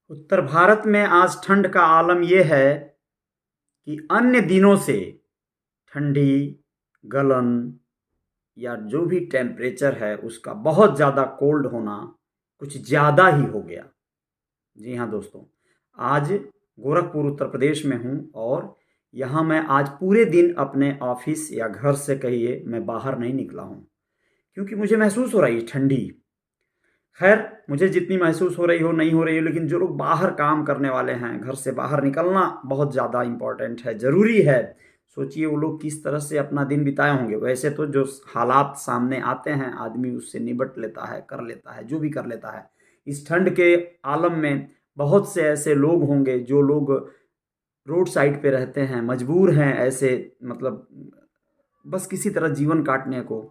उत्तर भारत में आज ठंड का आलम यह है कि अन्य दिनों से ठंडी, गलन या जो भी टेम्परेचर है उसका बहुत ज़्यादा कोल्ड होना कुछ ज़्यादा ही हो गया। जी हाँ दोस्तों, आज गोरखपुर उत्तर प्रदेश में हूँ और यहाँ मैं आज पूरे दिन अपने ऑफिस या घर से कहिए मैं बाहर नहीं निकला हूँ क्योंकि मुझे महसूस हो रही है ठंडी। खैर, मुझे जितनी महसूस हो रही हो नहीं हो रही हो, लेकिन जो लोग बाहर काम करने वाले हैं, घर से बाहर निकलना बहुत ज़्यादा इम्पॉर्टेंट है, ज़रूरी है। सोचिए वो लोग किस तरह से अपना दिन बिताए होंगे। वैसे तो जो हालात सामने आते हैं आदमी उससे निपट लेता है, कर लेता है, जो भी कर लेता है। इस ठंड के आलम में बहुत से ऐसे लोग होंगे जो लोग रोड साइड पे रहते हैं, मजबूर हैं ऐसे, मतलब बस किसी तरह जीवन काटने को।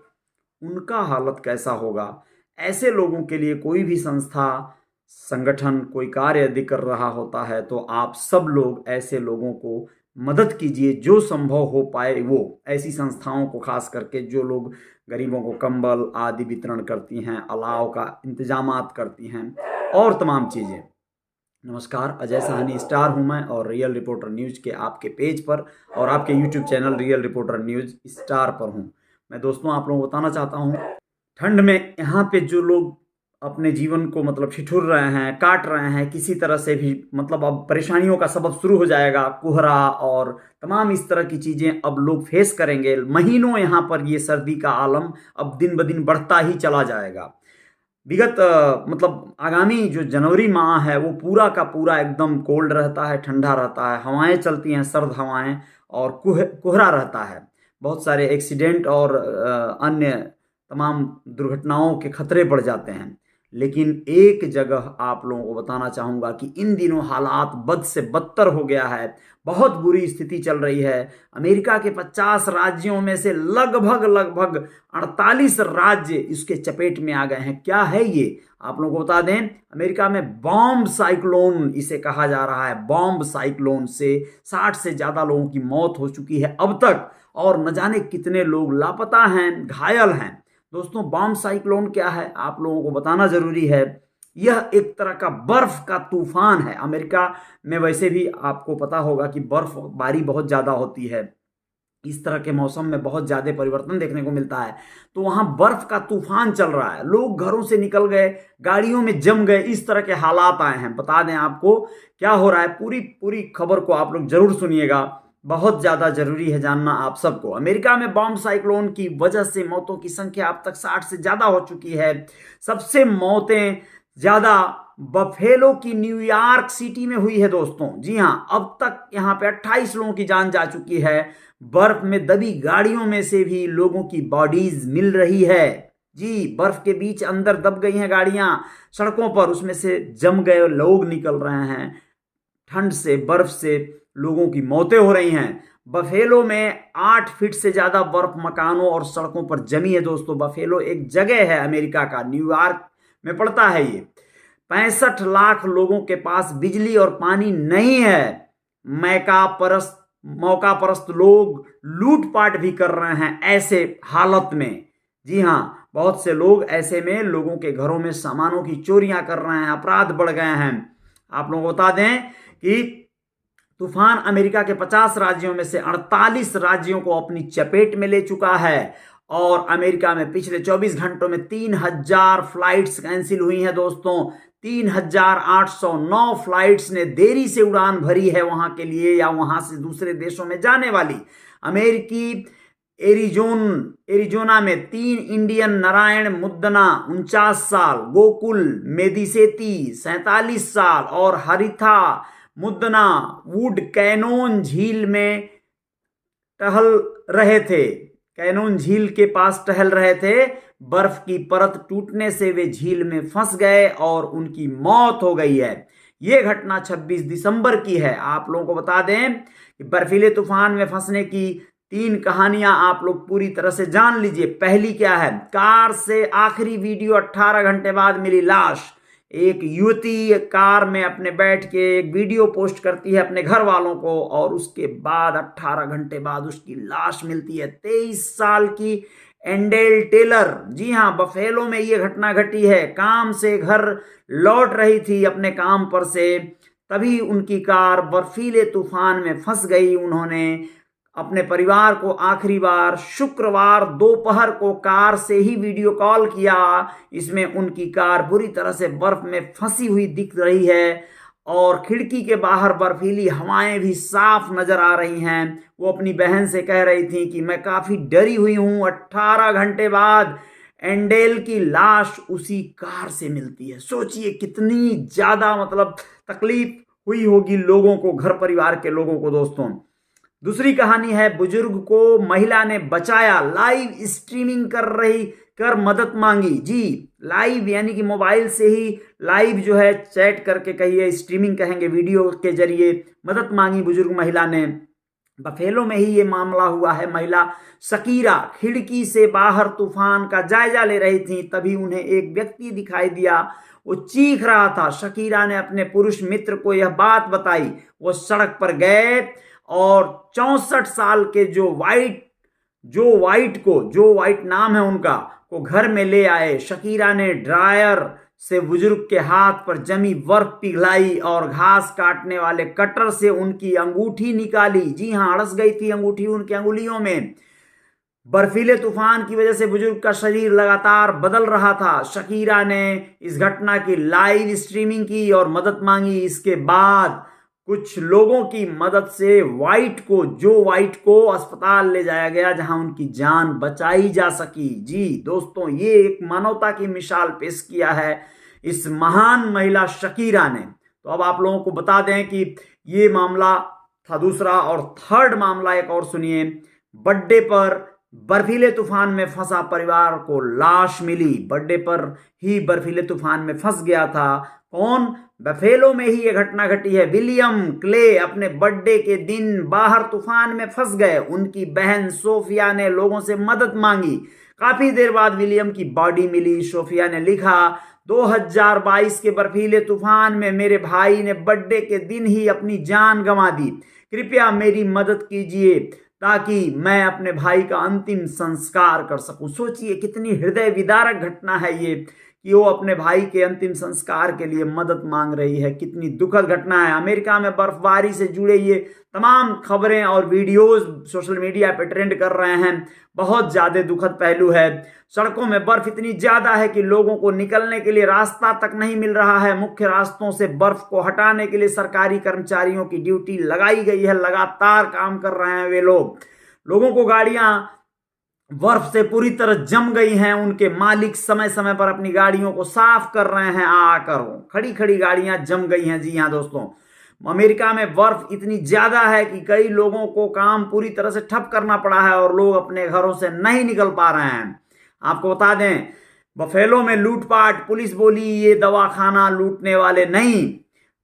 उनका हालत कैसा होगा। ऐसे लोगों के लिए कोई भी संस्था, संगठन कोई कार्य यदि कर रहा होता है तो आप सब लोग ऐसे लोगों को मदद कीजिए, जो संभव हो पाए वो। ऐसी संस्थाओं को खास करके जो लोग गरीबों को कंबल आदि वितरण करती हैं, अलाव का इंतजामात करती हैं और तमाम चीज़ें। नमस्कार, अजय साहनी स्टार हूं मैं और रियल रिपोर्टर न्यूज़ के आपके पेज पर और आपके YouTube channel real reporter news star पर हूं। मैं दोस्तों आप लोगों को बताना चाहता हूं, ठंड में यहाँ पे जो लोग अपने जीवन को मतलब ठिठुर रहे हैं, काट रहे हैं किसी तरह से भी, मतलब अब परेशानियों का सबब शुरू हो जाएगा। कोहरा और तमाम इस तरह की चीज़ें अब लोग फेस करेंगे। महीनों यहाँ पर ये सर्दी का आलम अब दिन ब दिन बढ़ता ही चला जाएगा। विगत मतलब आगामी जो जनवरी माह है वो पूरा का पूरा एकदम कोल्ड रहता है, ठंडा रहता है, हवाएं चलती हैं, सर्द हवाएं, और कोहरा रहता है। बहुत सारे एक्सीडेंट और अन्य तमाम दुर्घटनाओं के खतरे बढ़ जाते हैं। लेकिन एक जगह आप लोगों को बताना चाहूँगा कि इन दिनों हालात बद से बदतर हो गया है। बहुत बुरी स्थिति चल रही है। अमेरिका के 50 राज्यों में से लगभग लगभग 48 राज्य इसके चपेट में आ गए हैं। क्या है ये, आप लोगों को बता दें, अमेरिका में बॉम्ब साइक्लोन इसे कहा जा रहा है। बॉम्ब साइक्लोन से 60 से ज़्यादा लोगों की मौत हो चुकी है अब तक, और न जाने कितने लोग लापता हैं, घायल हैं। दोस्तों, बॉम्ब साइक्लोन क्या है आप लोगों को बताना ज़रूरी है। यह एक तरह का बर्फ का तूफान है। अमेरिका में वैसे भी आपको पता होगा कि बर्फबारी बहुत ज़्यादा होती है। इस तरह के मौसम में बहुत ज़्यादा परिवर्तन देखने को मिलता है। तो वहाँ बर्फ का तूफान चल रहा है, लोग घरों से निकल गए, गाड़ियों में जम गए, इस तरह के हालात आए हैं। बता दें आपको क्या हो रहा है, पूरी पूरी खबर को आप लोग जरूर सुनिएगा, बहुत ज़्यादा जरूरी है जानना आप सबको। अमेरिका में बॉम्ब साइक्लोन की वजह से मौतों की संख्या अब तक 60 से ज़्यादा हो चुकी है। सबसे मौतें ज़्यादा बफेलो की न्यूयॉर्क सिटी में हुई है दोस्तों। जी हाँ, अब तक यहाँ पे 28 लोगों की जान जा चुकी है। बर्फ में दबी गाड़ियों में से भी लोगों की बॉडीज मिल रही है। जी, बर्फ के बीच अंदर दब गई हैं गाड़ियां सड़कों पर, उसमें से जम गए लोग निकल रहे हैं। ठंड से, बर्फ से लोगों की मौतें हो रही हैं। बफेलो में 8 फीट से ज्यादा बर्फ मकानों और सड़कों पर जमी है दोस्तों। बफेलो एक जगह है अमेरिका का, न्यूयॉर्क में पड़ता है ये। 65 लाख लोगों के पास बिजली और पानी नहीं है। मौका परस्त लोग लूटपाट भी कर रहे हैं ऐसे हालत में। जी हाँ, बहुत से लोग ऐसे में लोगों के घरों में सामानों की चोरियां कर रहे हैं, अपराध बढ़ गए हैं। आप लोगों को बता दें कि तूफान अमेरिका के 50 राज्यों में से 48 राज्यों को अपनी चपेट में ले चुका है। और अमेरिका में पिछले 24 घंटों में 3000 फ्लाइट्स कैंसिल हुई हैं दोस्तों। 3809 फ्लाइट्स ने देरी से उड़ान भरी है वहां के लिए, या वहां से दूसरे देशों में जाने वाली। अमेरिकी एरिजोना में 3 इंडियन नारायण मुद्दना 49 साल, गोकुल मेदिसेती 47 साल और हरिथा मुद्दना वुड कैनोन झील में टहल रहे थे। कैनोन झील के पास टहल रहे थे। बर्फ की परत टूटने से वे झील में फंस गए और उनकी मौत हो गई है। यह घटना 26 दिसंबर की है। आप लोगों को बता दें कि बर्फीले तूफान में फंसने की 3 कहानियां आप लोग पूरी तरह से जान लीजिए। पहली क्या है, कार से आखिरी वीडियो 18 घंटे बाद मिली लाश। एक युवती कार में अपने बैठ के एक वीडियो पोस्ट करती है अपने घर वालों को, और उसके बाद 18 घंटे बाद उसकी लाश मिलती है। 23 साल की एंडेल टेलर, जी हाँ, बफेलो में ये घटना घटी है। काम से घर लौट रही थी अपने काम पर से, तभी उनकी कार बर्फीले तूफान में फंस गई। उन्होंने अपने परिवार को आखिरी बार शुक्रवार दोपहर को कार से ही वीडियो कॉल किया। इसमें उनकी कार बुरी तरह से बर्फ में फंसी हुई दिख रही है और खिड़की के बाहर बर्फीली हवाएं भी साफ नजर आ रही हैं। वो अपनी बहन से कह रही थी कि मैं काफी डरी हुई हूं। 18 घंटे बाद एंडेल की लाश उसी कार से मिलती है। सोचिए कितनी ज्यादा मतलब तकलीफ हुई होगी लोगों को, घर परिवार के लोगों को। दोस्तों, दूसरी कहानी है, बुजुर्ग को महिला ने बचाया, लाइव स्ट्रीमिंग कर मदद मांगी। जी, लाइव यानी कि मोबाइल से ही लाइव जो है चैट करके कहिए, स्ट्रीमिंग कहेंगे, वीडियो के जरिए मदद मांगी बुजुर्ग महिला ने। बफेलो में ही ये मामला हुआ है। महिला शकीरा खिड़की से बाहर तूफान का जायजा ले रही थी, तभी उन्हें एक व्यक्ति दिखाई दिया। वो चीख रहा था। शकीरा ने अपने पुरुष मित्र को यह बात बताई। वो सड़क पर गए और 64 साल के जो वाइट नाम है उनका, को घर में ले आए। शकीरा ने ड्रायर से बुजुर्ग के हाथ पर जमी बर्फ पिघलाई और घास काटने वाले कटर से उनकी अंगूठी निकाली। जी हां, अड़स गई थी अंगूठी उनकी अंगुलियों में। बर्फीले तूफान की वजह से बुजुर्ग का शरीर लगातार बदल रहा था। शकीरा ने इस घटना की लाइव स्ट्रीमिंग की और मदद मांगी। इसके बाद कुछ लोगों की मदद से जो वाइट को अस्पताल ले जाया गया, जहां उनकी जान बचाई जा सकी। जी दोस्तों, ये एक मानवता की मिसाल पेश किया है इस महान महिला शकीरा ने। तो अब आप लोगों को बता दें कि ये मामला था दूसरा। और थर्ड मामला एक और सुनिए। बर्थडे पर बर्फीले तूफान में फंसा परिवार को लाश मिली। बर्थडे पर ही बर्फीले तूफान में फंस गया था। कौन? बफेलो में ही यह घटना घटी है। विलियम क्ले अपने बर्थडे के दिन बाहर तूफान में फंस गए। उनकी बहन सोफिया ने लोगों से मदद मांगी। काफी देर बाद विलियम की बॉडी मिली। सोफिया ने लिखा, 2022 के बर्फीले तूफान में मेरे भाई ने बर्थडे के दिन ही अपनी जान गंवा दी। कृपया मेरी मदद कीजिए ताकि मैं अपने भाई का अंतिम संस्कार कर सकूं। सोचिए कितनी हृदय विदारक घटना है ये, कि वो अपने भाई के अंतिम संस्कार के लिए मदद मांग रही है। कितनी दुखद घटना है। अमेरिका में बर्फबारी से जुड़े ये तमाम खबरें और वीडियोस सोशल मीडिया पे ट्रेंड कर रहे हैं। बहुत ज्यादा दुखद पहलू है। सड़कों में बर्फ इतनी ज्यादा है कि लोगों को निकलने के लिए रास्ता तक नहीं मिल रहा है। मुख्य रास्तों से बर्फ को हटाने के लिए सरकारी कर्मचारियों की ड्यूटी लगाई गई है। लगातार काम कर रहे हैं वे लोगों को गाड़ियां बर्फ से पूरी तरह जम गई हैं। उनके मालिक समय समय पर अपनी गाड़ियों को साफ कर रहे हैं। आकर खड़ी खड़ी गाड़ियां जम गई हैं। जी हां दोस्तों, अमेरिका में बर्फ इतनी ज्यादा है कि कई लोगों को काम पूरी तरह से ठप करना पड़ा है और लोग अपने घरों से नहीं निकल पा रहे हैं। आपको बता दें, बफेलो में लूटपाट, पुलिस बोली ये दवाखाना लूटने वाले नहीं।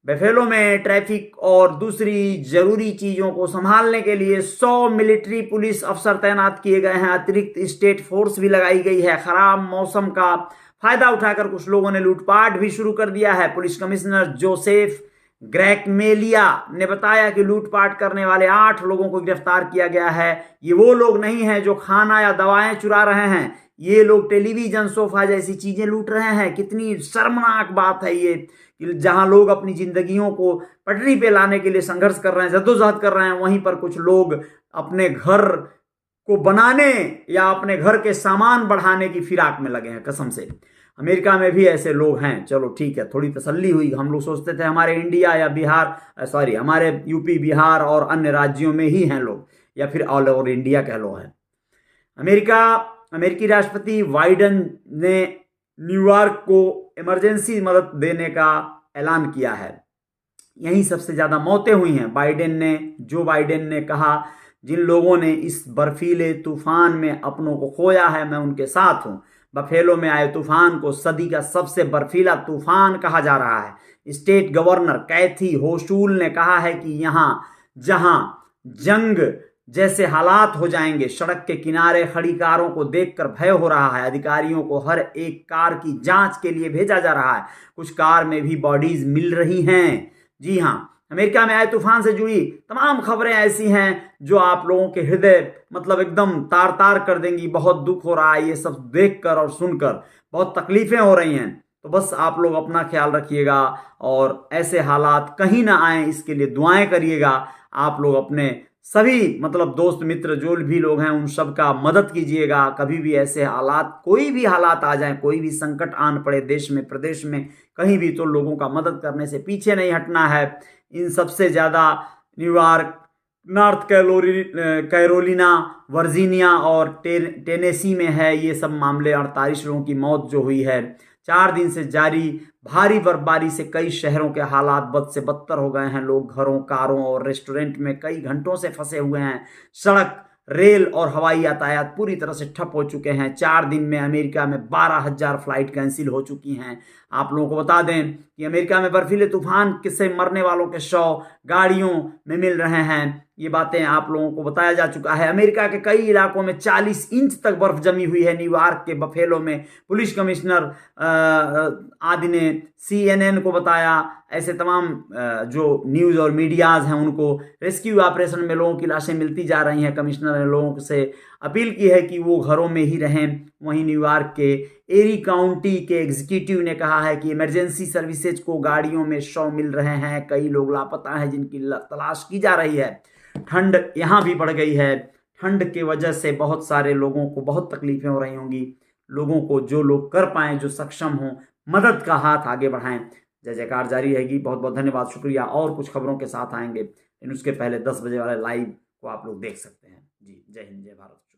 बफेलो में ट्रैफिक और दूसरी जरूरी चीजों को संभालने के लिए 100 मिलिट्री पुलिस अफसर तैनात किए गए हैं। अतिरिक्त स्टेट फोर्स भी लगाई गई है। खराब मौसम का फायदा उठाकर कुछ लोगों ने लूटपाट भी शुरू कर दिया है। पुलिस कमिश्नर जोसेफ ग्रैकमेलिया ने बताया कि लूटपाट करने वाले 8 लोगों को गिरफ्तार किया गया है। ये वो लोग नहीं हैं जो खाना या दवाएं चुरा रहे हैं। ये लोग टेलीविजन, सोफा जैसी चीजें लूट रहे हैं। कितनी शर्मनाक बात है ये, कि जहां लोग अपनी जिंदगियों को पटरी पे लाने के लिए संघर्ष कर रहे हैं, जद्दोजहद कर रहे हैं, वहीं पर कुछ लोग अपने घर को बनाने या अपने घर के सामान बढ़ाने की फिराक में लगे हैं। कसम से अमेरिका में भी ऐसे लोग हैं। चलो ठीक है, थोड़ी तसल्ली हुई। हम लोग सोचते थे हमारे इंडिया या हमारे यूपी, बिहार और अन्य राज्यों में ही हैं लोग, या फिर ऑल ओवर इंडिया कह लो है। अमेरिकी राष्ट्रपति बाइडेन ने न्यूयॉर्क को इमरजेंसी मदद देने का ऐलान किया है। यहीं सबसे ज्यादा मौतें हुई हैं। जो बाइडेन ने कहा, जिन लोगों ने इस बर्फीले तूफान में अपनों को खोया है, मैं उनके साथ हूं। बफेलो में आए तूफान को सदी का सबसे बर्फीला तूफान कहा जा रहा है। स्टेट गवर्नर कैथी होशूल ने कहा है कि यहां जहां जंग जैसे हालात हो जाएंगे, सड़क के किनारे खड़ी कारों को देखकर भय हो रहा है। अधिकारियों को हर एक कार की जांच के लिए भेजा जा रहा है। कुछ कार में भी बॉडीज मिल रही हैं। जी हां, अमेरिका में आए तूफान से जुड़ी तमाम खबरें ऐसी हैं जो आप लोगों के हृदय मतलब एकदम तार तार कर देंगी। बहुत दुख हो रहा है ये सब देखकर और सुनकर, बहुत तकलीफें हो रही हैं। तो बस आप लोग अपना ख्याल रखिएगा और ऐसे हालात कहीं ना आए इसके लिए दुआएं करिएगा। आप लोग अपने सभी मतलब दोस्त मित्र जो भी लोग हैं उन सब का मदद कीजिएगा। कभी भी ऐसे हालात, कोई भी हालात आ जाए, कोई भी संकट आन पड़े देश में प्रदेश में कहीं भी, तो लोगों का मदद करने से पीछे नहीं हटना है। इन सबसे ज़्यादा न्यूयॉर्क, नॉर्थ कैरोलिना, वर्जीनिया और टेनेसी में है ये सब मामले। 48 लोगों की मौत जो हुई है। 4 दिन से जारी भारी बर्फबारी से कई शहरों के हालात बद से बदतर हो गए हैं। लोग घरों, कारों और रेस्टोरेंट में कई घंटों से फंसे हुए हैं। सड़क, रेल और हवाई यातायात पूरी तरह से ठप हो चुके हैं। 4 दिन में अमेरिका में 12,000 फ्लाइट कैंसिल हो चुकी हैं। आप लोगों को बता दें कि अमेरिका में बर्फीले तूफान से मरने वालों के शव गाड़ियों में मिल रहे हैं। ये बातें आप लोगों को बताया जा चुका है। अमेरिका के कई इलाकों में 40 इंच तक बर्फ जमी हुई है। न्यूयॉर्क के बफेलो में पुलिस कमिश्नर आदि ने CNN को बताया। ऐसे तमाम जो न्यूज़ और मीडियाज़ हैं उनको रेस्क्यू ऑपरेशन में लोगों की लाशें मिलती जा रही हैं। कमिश्नर ने लोगों से अपील की है कि वो घरों में ही रहें। वहीं न्यूयॉर्क के एरी काउंटी के एग्जीक्यूटिव ने कहा है कि इमरजेंसी सर्विसेज को गाड़ियों में शव मिल रहे हैं। कई लोग लापता हैं जिनकी तलाश की जा रही है। ठंड यहाँ भी बढ़ गई है। ठंड की वजह से बहुत सारे लोगों को बहुत तकलीफें हो रही होंगी। लोगों को जो लोग कर पाएँ, जो सक्षम हों, मदद का हाथ आगे बढ़ाएं। जय जयकार जारी रहेगी। बहुत बहुत धन्यवाद, शुक्रिया। और कुछ खबरों के साथ आएंगे, लेकिन उसके पहले 10 बजे वाले लाइव को आप लोग देख सकते हैं। जी, जय हिंद, जय भारत।